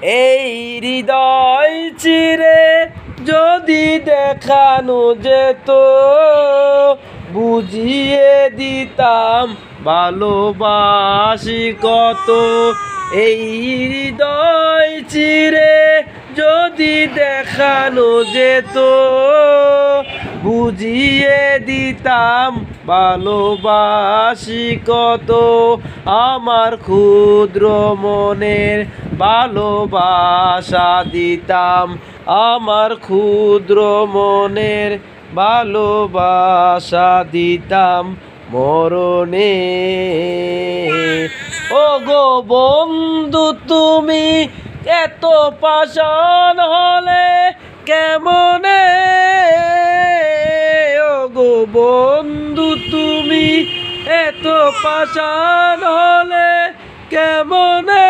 এই হৃদয় চিরে যদি দেখানো যেত, বুঝিয়ে দিতাম ভালোবাসি কত। এই হৃদয় চিরে যদি দেখানো যেত, বুঝিয়ে দিতাম ভালোবাসি কত। আমার ক্ষুদ্র মনের ভালোবাসা দিতাম, আমার ক্ষুদ্র মনের ভালোবাসা দিতাম মরণে। ও গো বন্ধু তুমি এত পাষাণ হলে কেমনে, ও গো বন্ধু তুমি এত পাষাণ হলে কেমনে।